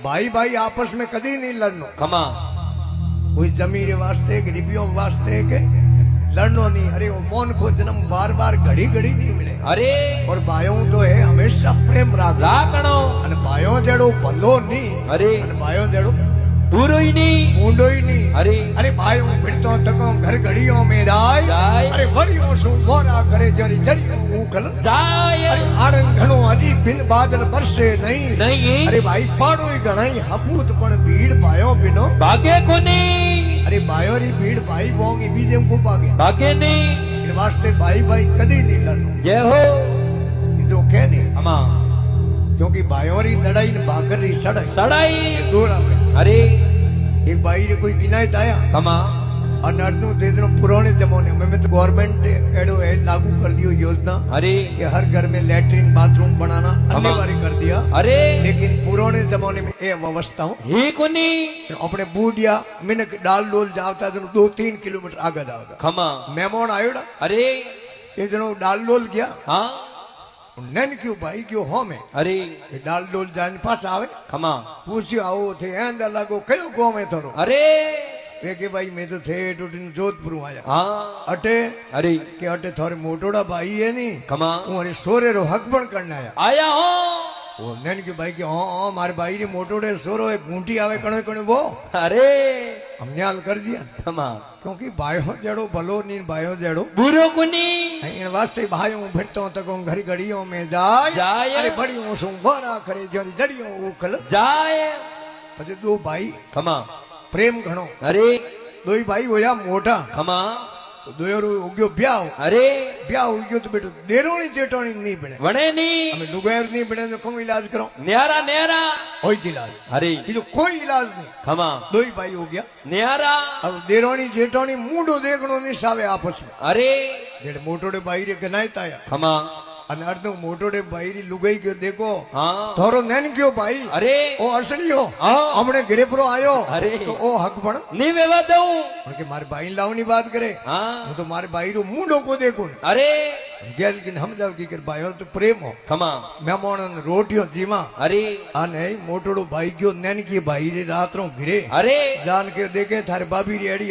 भाई भाई आपस में कभी नहीं लड़नो। खमा कोई जमीर वास्ते के रिपियों वास्ते के लड़नो नहीं। अरे वो मौन को जन्म बार बार घड़ी घड़ी नहीं मिले। अरे और भाइयों तो है हमेशा प्रेम राखणो अने भाइयों जड़ो भलो नहीं। अरे अने भाइयों जड़ो पूरो ही नहीं ऊंडो ही नहीं। अरे भाइयों भिड़तो तको घर घड़ियों में जाय। अरे वड़ियों सु मोरा करे जरी जड़ियों उखल जाय। अरे आड़न घणो अजी बिन बादल बरसे नहीं। अरे भाई पाड़ो ही घणाई हपूत पण भीड़ भाइयों बिनो भागे कोनी। अरे भाइयों री भीड़ भाई बोंगी बीजे को भागे भागे नहीं। इन वास्ते भाई भाई कदी नहीं लड़नो। ये हो ये तो कह नहीं खमा क्योंकि भाइयों री लड़ाई ने भाकर री सड़ाई दूर आवे। अरे एक भाई ने कोई गिनायत आया खमा और नर्दू दे दिनो पुराने जमाने में तो गवर्नमेंट एडो है लागू कर दियो योजना। अरे कि हर घर में लैट्रिन बाथरूम बनाना अनिवार्य कर दिया। अरे लेकिन पुराने जमाने में ये व्यवस्था हो ही कोनी। अपने बूढ़िया मिनक डाल डोल जावता तो 2-3 किलोमीटर आगे जावता। खमा मेहमान आयो ना अरे ये जनो डाल डोल गया। हाँ नैन क्यों भाई क्यों हो में अरे ये डाल डोल जान पास आवे खमा पूछ्यो आओ थे एंदा लागो कयो गांव में थरो। अरे ये के भाई मैं तो थे टूटिन जोधपुर आया। हाँ अटे अरे के अटे थारे मोटोड़ा भाई है नी खमा हूँ अरे सोरे रो हक पण करना आया हो। वो नैन के भाई के हाँ मारे भाई री मोटोड़े सोरो एक घूंटी आवे कणे कणे वो अरे हमने हाल कर दिया। खमा क्योंकि भाइयों जड़ो भलो नी भाइयों जड़ो बुरो कोनी। इन वास्ते भाइयों भिड़तो तको घर घड़ियों में जाय। अरे बड़ियों सु वारा करे जरी जड़ियों उखल जाय। પછી दो भाई खमा प्रेम घणो। अरे दो भाई होया मोटा खमा तो दोयरो उग्यो ब्याह। अरे ब्याह उग्यो तो बेटो देरोणी जेठोणी नहीं बने वणे नहीं। हमें लुगायर नहीं बने तो कौन इलाज करो न्यारा न्यारा होई इलाज। अरे ये तो कोई इलाज नहीं। खमा दो ही भाई हो गया न्यारा अब देरोणी जेठोणी मुंडो देखनो नहीं सावे आपस में। अरे जेड मोटोड़े भाई रे गनायत आया खमा અને અર્ધો મોટોડે ભાઈ રી લુગાઈ ગયો દેખો हाँ થોરો નેન ગયો ભાઈ अरे ઓ અસલીયો हाँ હમણે ઘરે પરો આયો अरे તો ઓ હક પણ नहीं वेवा दऊ પણ કે મારે ભાઈ લાવની વાત કરે हाँ હું તો મારે ભાઈ રો મુંડો को देखो अरे ગેલ કે સમજાવ કે ભાઈઓ તો પ્રેમ हो खमा મહેમાન રોટિયો જીमा अरे અને મોટોડો ભાઈ ગયો નેન की भाई रे रात रो घरे अरे जान के देखे थारे बाबी री अड़ी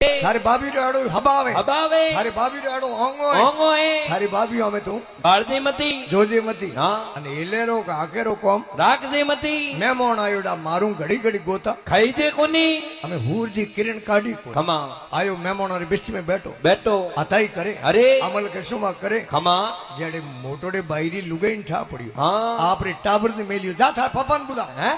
थारे बाबी रे अड़ो हबावे हबावे थारे बाबी रे अड़ो ओंगो ओंगो है थारी बाबी हमें तू बाळदी मती जोजे मती हाँ અને એલેરો કાકેરો કોમ राखजे मती મહેમાન આયોડા મારું ઘડી ઘડી ગોતા खाई दे कोनी અમે હૂરજી કિરણ કાઢી કોઈ खमा આયો મહેમાન રે બિસ્ટ में बैठो बैठो અતાઈ કરે अरे અમલ કે શુમા કરે खमा જેડે મોટોડે બાયરી લુગાઈન ઠા પડ્યો हाँ આપરે ટાબર ને મેલ્યો જા થા પપ્પાને બોલા हैं